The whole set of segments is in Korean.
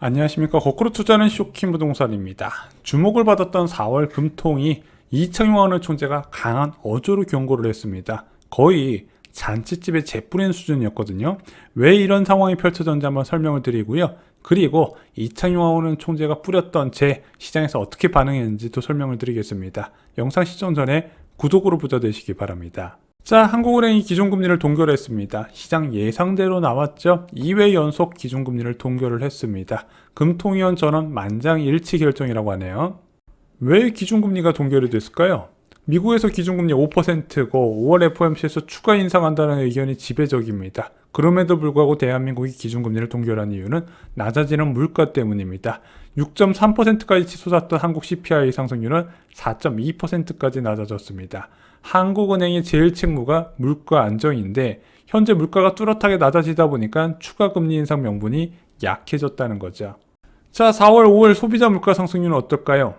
안녕하십니까. 거꾸로 투자는 쇼킹 부동산입니다. 주목을 받았던 4월 금통이 이창용하는 총재가 강한 어조로 경고를 했습니다. 거의 잔치집에 재 뿌리는 수준이었거든요. 왜 이런 상황이 펼쳐졌는지 한번 설명을 드리고요. 그리고 이창용하는 총재가 뿌렸던 재 시장에서 어떻게 반응했는지도 설명을 드리겠습니다. 영상 시청 전에 구독으로 부자 되시기 바랍니다. 자, 한국은행이 기준금리를 동결을 했습니다. 시장 예상대로 나왔죠. 2회 연속 기준금리를 동결을 했습니다. 금통위원 전원 만장일치 결정이라고 하네요. 왜 기준금리가 동결이 됐을까요? 미국에서 기준금리 5%고 5월 FOMC에서 추가 인상한다는 의견이 지배적입니다. 그럼에도 불구하고 대한민국이 기준금리를 동결한 이유는 낮아지는 물가 때문입니다. 6.3%까지 치솟았던 한국 CPI 상승률은 4.2%까지 낮아졌습니다. 한국은행의 제일 책무가 물가 안정인데 현재 물가가 뚜렷하게 낮아지다 보니까 추가 금리 인상 명분이 약해졌다는 거죠. 자, 4월, 5월 소비자 물가 상승률은 어떨까요?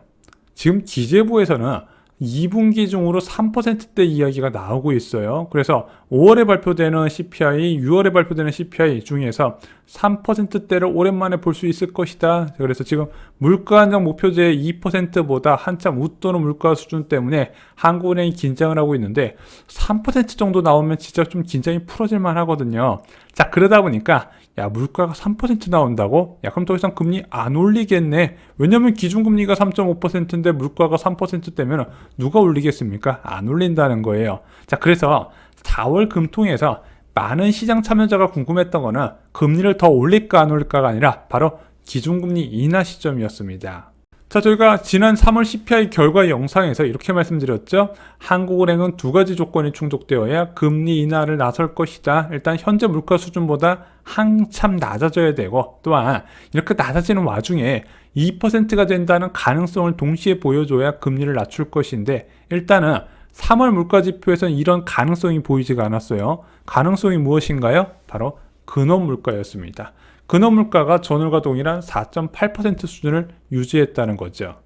지금 기재부에서는 2분기 중으로 3%대 이야기가 나오고 있어요. 그래서 5월에 발표되는 CPI, 6월에 발표되는 CPI 중에서 3%대를 오랜만에 볼 수 있을 것이다. 그래서 지금 물가 안정 목표제의 2%보다 한참 웃도는 물가 수준 때문에 한국은행이 긴장을 하고 있는데 3% 정도 나오면 진짜 좀 긴장이 풀어질 만 하거든요. 자, 그러다 보니까 야, 물가가 3% 나온다고? 야, 그럼 더 이상 금리 안 올리겠네. 왜냐면 기준금리가 3.5%인데 물가가 3%대면 누가 올리겠습니까? 안 올린다는 거예요. 자, 그래서 4월 금통에서 많은 시장 참여자가 궁금했던 거는 금리를 더 올릴까 안 올릴까가 아니라 바로 기준금리 인하 시점이었습니다. 자, 저희가 지난 3월 CPI 결과 영상에서 이렇게 말씀드렸죠. 한국은행은 두 가지 조건이 충족되어야 금리 인하를 나설 것이다. 일단 현재 물가 수준보다 한참 낮아져야 되고, 또한 이렇게 낮아지는 와중에 2%가 된다는 가능성을 동시에 보여줘야 금리를 낮출 것인데, 일단은 3월 물가 지표에서는 이런 가능성이 보이지가 않았어요. 가능성이 무엇인가요? 바로 근원 물가였습니다. 근원 물가가 전월과 동일한 4.8% 수준을 유지했다는 거죠.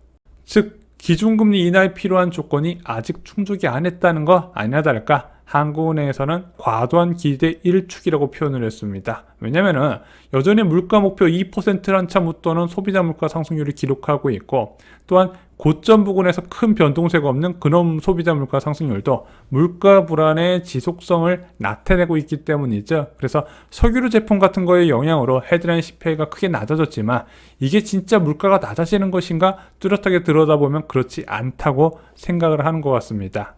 즉, 기준금리 인하에 필요한 조건이 아직 충족이 안 했다는 거 아니나 다를까 한국은행에서는 과도한 기대 1축이라고 표현을 했습니다. 왜냐면은 여전히 물가 목표 2%를 한참 웃도는 소비자 물가 상승률을 기록하고 있고, 또한 고점 부근에서 큰 변동세가 없는 근원 소비자 물가 상승률도 물가 불안의 지속성을 나타내고 있기 때문이죠. 그래서 석유류 제품 같은 거의 영향으로 헤드라인 CPI가 크게 낮아졌지만 이게 진짜 물가가 낮아지는 것인가 뚜렷하게 들여다보면 그렇지 않다고 생각을 하는 것 같습니다.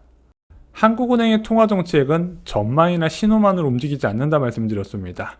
한국은행의 통화정책은 전망이나 신호만으로 움직이지 않는다 말씀드렸습니다.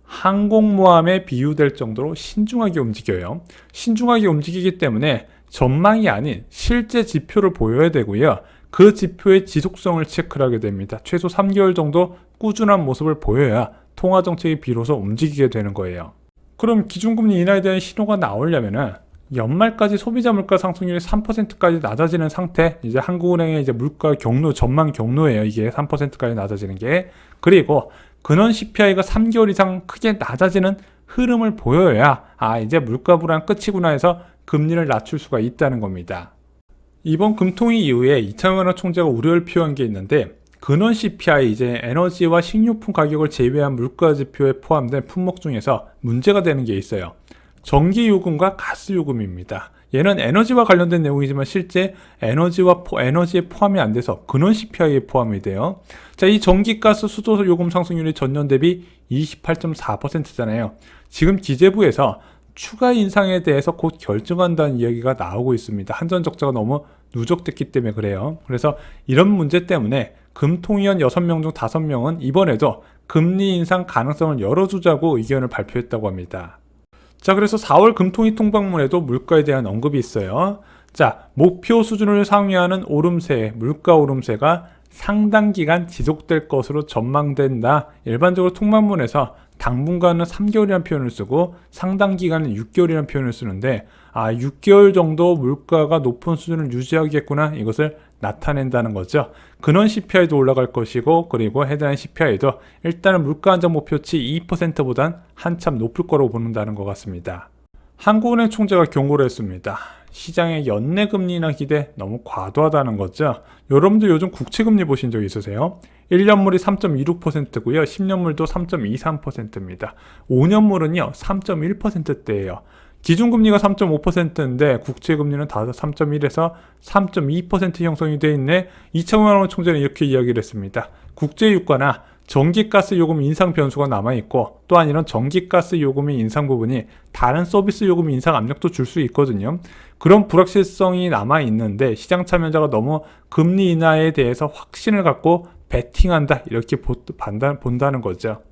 항공모함에 비유될 정도로 신중하게 움직여요. 신중하게 움직이기 때문에 전망이 아닌 실제 지표를 보여야 되고요. 그 지표의 지속성을 체크를 하게 됩니다. 최소 3개월 정도 꾸준한 모습을 보여야 통화정책이 비로소 움직이게 되는 거예요. 그럼 기준금리 인하에 대한 신호가 나오려면은 연말까지 소비자 물가 상승률이 3%까지 낮아지는 상태, 이제 한국은행의 이제 물가 경로, 전망 경로예요. 이게 3%까지 낮아지는 게. 그리고 근원 CPI가 3개월 이상 크게 낮아지는 흐름을 보여야 이제 물가 불안 끝이구나 해서 금리를 낮출 수가 있다는 겁니다. 이번 금통위 이후에 이창용 총재가 우려를 표한 게 있는데, 근원 CPI, 이제 에너지와 식료품 가격을 제외한 물가 지표에 포함된 품목 중에서 문제가 되는 게 있어요. 전기요금과 가스요금입니다. 얘는 에너지와 관련된 내용이지만 실제 에너지에 포함이 안 돼서 근원 CPI에 포함이 돼요. 자, 이 전기, 가스, 수도 요금 상승률이 전년 대비 28.4%잖아요. 지금 기재부에서 추가 인상에 대해서 곧 결정한다는 이야기가 나오고 있습니다. 한전적자가 너무 누적됐기 때문에 그래요. 그래서 이런 문제 때문에 금통위원 6명 중 5명은 이번에도 금리 인상 가능성을 열어두자고 의견을 발표했다고 합니다. 자, 그래서 4월 금통위 통방문에도 물가에 대한 언급이 있어요. 자, 목표 수준을 상회하는 오름세, 물가 오름세가 상당 기간 지속될 것으로 전망된다. 일반적으로 통방문에서 당분간은 3개월이라는 표현을 쓰고 상당 기간은 6개월이라는 표현을 쓰는데 6개월 정도 물가가 높은 수준을 유지하겠구나, 이것을 나타낸다는 거죠. 근원 CPI도 올라갈 것이고, 그리고 헤드라인 CPI도 일단은 물가 안정 목표치 2%보단 한참 높을 거라고 보는다는 것 같습니다. 한국은행 총재가 경고를 했습니다. 시장의 연내금리 인하 기대 너무 과도하다는 거죠. 여러분도 요즘 국채금리 보신 적 있으세요? 1년물이 3.26%고요. 10년물도 3.23%입니다. 5년물은요 3.1%대예요. 기준금리가 3.5%인데 국채금리는 다 3.1에서 3.2% 형성이 돼 있네. 이창용 총재는 이렇게 이야기를 했습니다. 국제유가나 전기가스 요금 인상 변수가 남아있고, 또한 이런 전기가스 요금의 인상 부분이 다른 서비스 요금 인상 압력도 줄 수 있거든요. 그런 불확실성이 남아있는데 시장 참여자가 너무 금리 인하에 대해서 확신을 갖고 베팅한다, 이렇게 본다는 거죠.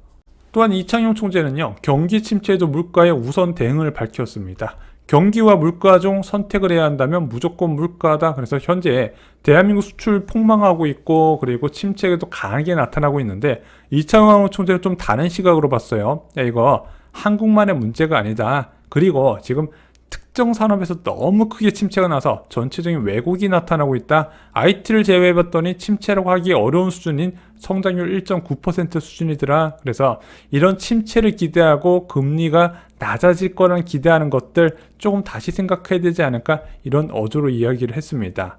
또한 이창용 총재는요, 경기 침체에도 물가의 우선 대응을 밝혔습니다. 경기와 물가 중 선택을 해야 한다면 무조건 물가다. 그래서 현재 대한민국 수출 폭망하고 있고, 그리고 침체도 강하게 나타나고 있는데 이창용 총재는 좀 다른 시각으로 봤어요. 야, 이거 한국만의 문제가 아니다. 그리고 지금 특정 산업에서 너무 크게 침체가 나서 전체적인 왜곡이 나타나고 있다. IT를 제외해봤더니 침체라고 하기 어려운 수준인 성장률 1.9% 수준이더라. 그래서 이런 침체를 기대하고 금리가 낮아질 거라는 기대하는 것들 조금 다시 생각해야 되지 않을까, 이런 어조로 이야기를 했습니다.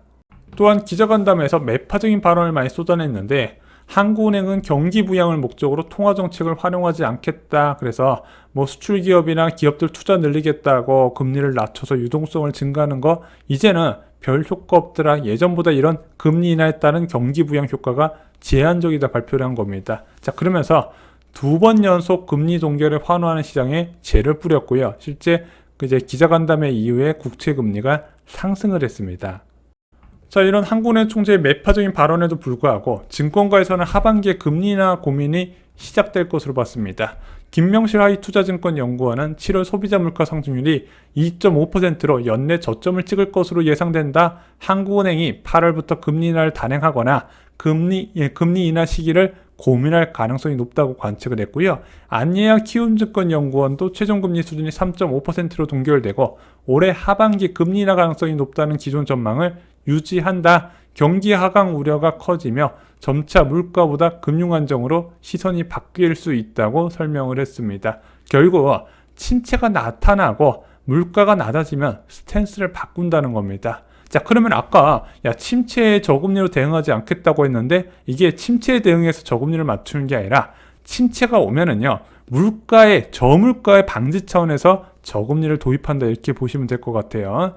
또한 기자간담회에서 매파적인 발언을 많이 쏟아냈는데, 한국은행은 경기 부양을 목적으로 통화정책을 활용하지 않겠다. 그래서 수출 기업이나 기업들 투자 늘리겠다고 금리를 낮춰서 유동성을 증가하는 거 이제는 별 효과 없더라. 예전보다 이런 금리 인하에 따른 경기 부양 효과가 제한적이다 발표를 한 겁니다. 자, 그러면서 두 번 연속 금리 동결을 환호하는 시장에 재를 뿌렸고요. 실제 이제 기자간담회 이후에 국채 금리가 상승을 했습니다. 자, 이런 한국은행 총재의 매파적인 발언에도 불구하고 증권가에서는 하반기에 금리 인하 고민이 시작될 것으로 봤습니다. 김명실 하이투자증권연구원은 7월 소비자 물가 상승률이 2.5%로 연내 저점을 찍을 것으로 예상된다. 한국은행이 8월부터 금리 인하를 단행하거나 금리 인하 시기를 고민할 가능성이 높다고 관측을 했고요. 안예아 키움증권연구원도 최종금리 수준이 3.5%로 동결되고 올해 하반기 금리 인하 가능성이 높다는 기존 전망을 유지한다. 경기 하강 우려가 커지며 점차 물가보다 금융 안정으로 시선이 바뀔 수 있다고 설명을 했습니다. 결국 침체가 나타나고 물가가 낮아지면 스탠스를 바꾼다는 겁니다. 자, 그러면 아까 침체에 저금리로 대응하지 않겠다고 했는데, 이게 침체에 대응해서 저금리를 맞추는 게 아니라 침체가 오면은요 저물가의 방지 차원에서 저금리를 도입한다, 이렇게 보시면 될 것 같아요.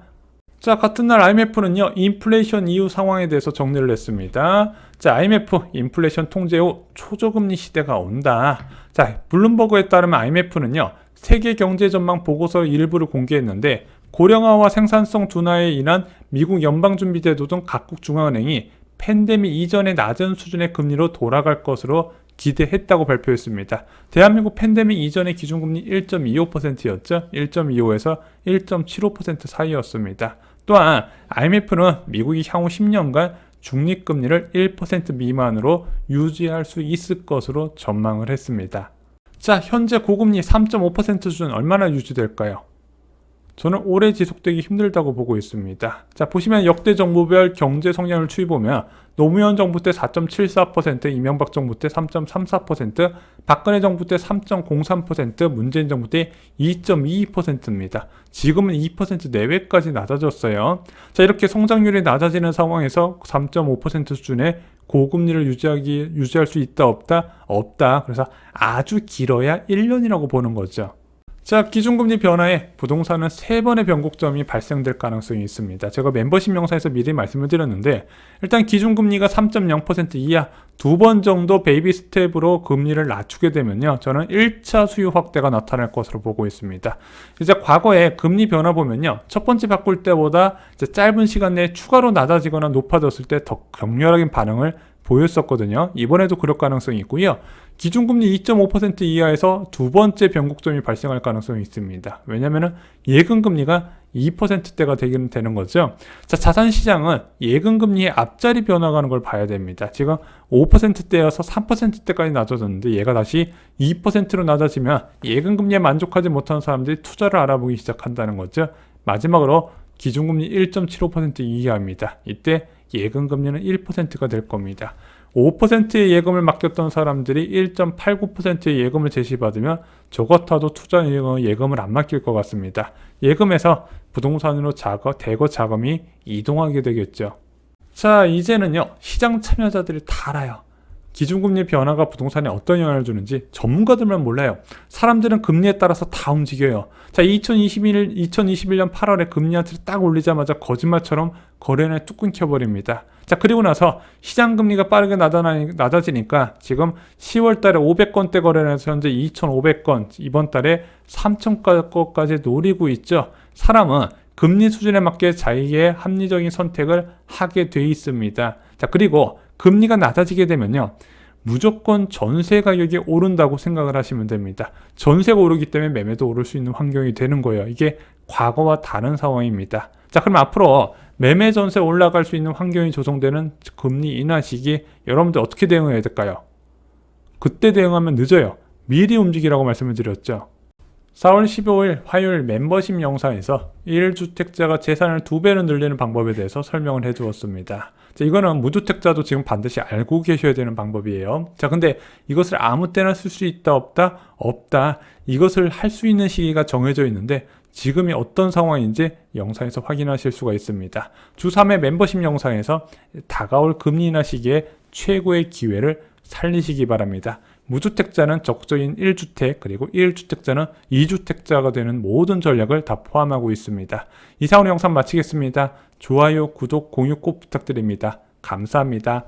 자, 같은 날 IMF는요 인플레이션 이후 상황에 대해서 정리를 했습니다. 자, IMF 인플레이션 통제 후 초저금리 시대가 온다. 자, 블룸버그에 따르면 IMF는요 세계 경제 전망 보고서 일부를 공개했는데, 고령화와 생산성 둔화에 인한 미국 연방준비제도 등 각국 중앙은행이 팬데믹 이전의 낮은 수준의 금리로 돌아갈 것으로 기대했다고 발표했습니다. 대한민국 팬데믹 이전의 기준금리 1.25%였죠. 1.25에서 1.75% 사이였습니다. 또한 IMF는 미국이 향후 10년간 중립금리를 1% 미만으로 유지할 수 있을 것으로 전망을 했습니다. 자, 현재 고금리 3.5% 수준 얼마나 유지될까요? 저는 오래 지속되기 힘들다고 보고 있습니다. 자, 보시면 역대 정부별 경제 성장률 추이 보면 노무현 정부 때 4.74%, 이명박 정부 때 3.34%, 박근혜 정부 때 3.03%, 문재인 정부 때 2.22%입니다. 지금은 2% 내외까지 낮아졌어요. 자, 이렇게 성장률이 낮아지는 상황에서 3.5% 수준의 고금리를 유지할 수 있다, 없다? 없다. 그래서 아주 길어야 1년이라고 보는 거죠. 자, 기준금리 변화에 부동산은 3번의 변곡점이 발생될 가능성이 있습니다. 제가 멤버십 영상에서 미리 말씀을 드렸는데, 일단 기준금리가 3.0% 이하 2번 정도 베이비 스텝으로 금리를 낮추게 되면요, 저는 1차 수요 확대가 나타날 것으로 보고 있습니다. 이제 과거에 금리 변화 보면요, 첫 번째 바꿀 때보다 이제 짧은 시간 내에 추가로 낮아지거나 높아졌을 때 더 격렬하게 반응을 보였었거든요. 이번에도 그럴 가능성이 있고요. 기준금리 2.5% 이하에서 두 번째 변곡점이 발생할 가능성이 있습니다. 왜냐하면 예금금리가 2%대가 되는 거죠. 자, 자산시장은 예금금리의 앞자리 변화가는 걸 봐야 됩니다. 지금 5%대여서 3%대까지 낮아졌는데 얘가 다시 2%로 낮아지면 예금금리에 만족하지 못하는 사람들이 투자를 알아보기 시작한다는 거죠. 마지막으로 기준금리 1.75% 이하입니다. 이때 예금금리는 1%가 될 겁니다. 5%의 예금을 맡겼던 사람들이 1.89%의 예금을 제시받으면 저 같아도 투자 예금을 안 맡길 것 같습니다. 예금에서 부동산으로 대거 자금이 이동하게 되겠죠. 자, 이제는요, 시장 참여자들이 다 알아요. 기준금리 변화가 부동산에 어떤 영향을 주는지 전문가들만 몰라요. 사람들은 금리에 따라서 다 움직여요. 자, 2021년 8월에 금리 한트를 딱 올리자마자 거짓말처럼 거래량이 뚝 끊겨버립니다. 자, 그리고 나서 시장금리가 빠르게 낮아지니까 지금 10월 달에 500건대 거래량에서 현재 2,500건, 이번 달에 3,000건까지 노리고 있죠. 사람은 금리 수준에 맞게 자기의 합리적인 선택을 하게 돼 있습니다. 자, 그리고 금리가 낮아지게 되면요, 무조건 전세 가격이 오른다고 생각을 하시면 됩니다. 전세가 오르기 때문에 매매도 오를 수 있는 환경이 되는 거예요. 이게 과거와 다른 상황입니다. 자, 그럼 앞으로 매매 전세 올라갈 수 있는 환경이 조성되는 금리 인하 시기, 여러분들 어떻게 대응해야 될까요? 그때 대응하면 늦어요. 미리 움직이라고 말씀을 드렸죠. 4월 15일 화요일 멤버십 영상에서 1주택자가 재산을 2배로 늘리는 방법에 대해서 설명을 해두었습니다. 자, 이거는 무주택자도 지금 반드시 알고 계셔야 되는 방법이에요. 자, 근데 이것을 아무 때나 쓸 수 있다, 없다? 없다. 이것을 할 수 있는 시기가 정해져 있는데 지금이 어떤 상황인지 영상에서 확인하실 수가 있습니다. 주 3회 멤버십 영상에서 다가올 금리 인하 시기에 최고의 기회를 살리시기 바랍니다. 무주택자는 적정인 1주택, 그리고 1주택자는 2주택자가 되는 모든 전략을 다 포함하고 있습니다. 이상으로 영상 마치겠습니다. 좋아요, 구독, 공유 꼭 부탁드립니다. 감사합니다.